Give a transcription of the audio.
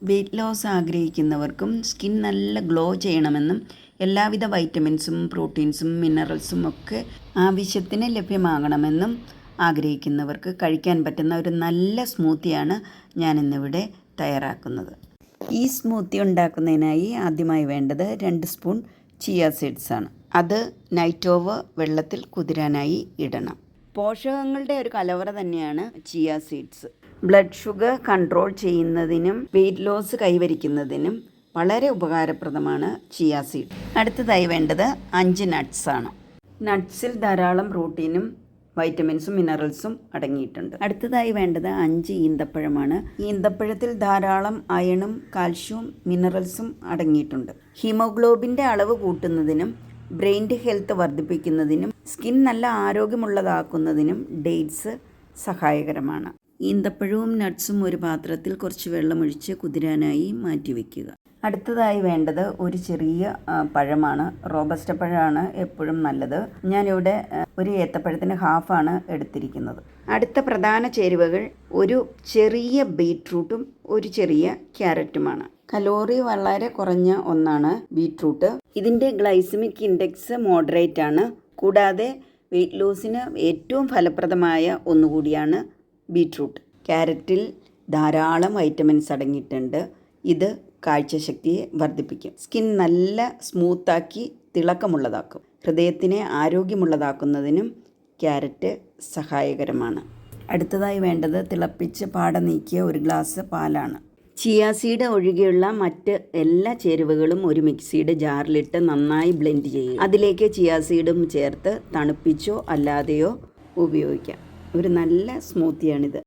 Weight loss ആഗ്രഹിക്കുന്നവർക്കും skin നല്ല glow ചെയ്യണമെന്നും എല്ലാവിധ വൈറ്റമിൻസും പ്രോട്ടീൻസും മിനറൽസും ഒക്കെ ആവശ്യത്തിന് ലഭ്യമാകണമെന്നും ആഗ്രഹിക്കുന്നവർക്ക് കഴിക്കാൻ പറ്റുന്ന ഒരു നല്ല സ്മൂത്തിയാണ് ഞാനിന്നിവിടെ തയ്യാറാക്കുന്നത്. ഈ സ്മൂത്തി ഉണ്ടാക്കുന്നതിനായി ആദ്യമായി വേണ്ടത് 2 സ്പൂൺ ചിയ സീഡ്സ് ആണ്. അത് നൈറ്റ് ഓവർ വെള്ളത്തിൽ കുതിരാനായി ഇടണം. പോഷകങ്ങളുടെ ഒരു കലവറ തന്നെയാണ് chia seeds. Blood sugar control ചെയ്യുന്നതിനും വെയ്റ്റ് ലോസ് കൈവരിക്കുന്നതിനും വളരെ ഉപകാരപ്രദമാണ് ചിയ സീഡ്. അടുത്തതായി വേണ്ടത് 5 നട്ട്സ് ആണ്. നട്ട്സിൽ ധാരാളം പ്രോട്ടീനും വൈറ്റമിൻസും മിനറൽസും അടങ്ങിയിട്ടുണ്ട്. അടുത്തതായി വേണ്ടത് 5 ഈന്തപ്പഴമാണ്. ഈന്തപ്പഴത്തിൽ ധാരാളം അയണും കാൽഷ്യവും മിനറൽസും അടങ്ങിയിട്ടുണ്ട്. ഹീമോഗ്ലോബിൻ്റെ അളവ് കൂട്ടുന്നതിനും ബ്രെയിൻ്റെ ഹെൽത്ത് വർദ്ധിപ്പിക്കുന്നതിനും സ്കിൻ നല്ല ആരോഗ്യമുള്ളതാക്കുന്നതിനും ഡേറ്റ്സ് സഹായകരമാണ്. ഈന്തപ്പഴവും നട്ട്സും ഒരു പാത്രത്തിൽ കുറച്ച് വെള്ളമൊഴിച്ച് കുതിരാനായി മാറ്റിവെക്കുക. അടുത്തതായി വേണ്ടത് ഒരു ചെറിയ പഴമാണ്. റോബസ്റ്റ പഴമാണ് എപ്പോഴും നല്ലത്. ഞാനിവിടെ ഒരു ഏത്തപ്പഴത്തിന് ഹാഫാണ് എടുത്തിരിക്കുന്നത്. അടുത്ത പ്രധാന ചേരുവകൾ ഒരു ചെറിയ ബീറ്റ്റൂട്ടും ഒരു ചെറിയ ക്യാരറ്റുമാണ്. കലോറി വളരെ കുറഞ്ഞ ഒന്നാണ് ബീറ്റ്റൂട്ട്. ഇതിൻ്റെ ഗ്ലൈസമിക് ഇൻഡെക്സ് മോഡറേറ്റ് ആണ്. കൂടാതെ വെയ്റ്റ് ലോസിന് ഏറ്റവും ഫലപ്രദമായ ഒന്നുകൂടിയാണ് ബീറ്റ്റൂട്ട്. ക്യാരറ്റിൽ ധാരാളം വൈറ്റമിൻസ് അടങ്ങിയിട്ടുണ്ട്. ഇത് കാഴ്ചശക്തിയെ വർദ്ധിപ്പിക്കും. സ്കിൻ നല്ല സ്മൂത്താക്കി തിളക്കമുള്ളതാക്കും. ഹൃദയത്തിനെ ആരോഗ്യമുള്ളതാക്കുന്നതിനും ക്യാരറ്റ് സഹായകരമാണ്. അടുത്തതായി വേണ്ടത് തിളപ്പിച്ച് പാട നീക്കിയ 1 ഗ്ലാസ് പാലാണ്. ചിയ സീഡ് ഒഴികെയുള്ള മറ്റ് എല്ലാ ചേരുവകളും ഒരു മിക്സിയുടെ ജാറിലിട്ട് നന്നായി ബ്ലെൻഡ് ചെയ്യുക. അതിലേക്ക് ചിയ സീഡും ചേർത്ത് തണുപ്പിച്ചോ അല്ലാതെയോ ഉപയോഗിക്കാം. ഒരു നല്ല സ്മൂത്തിയാണിത്.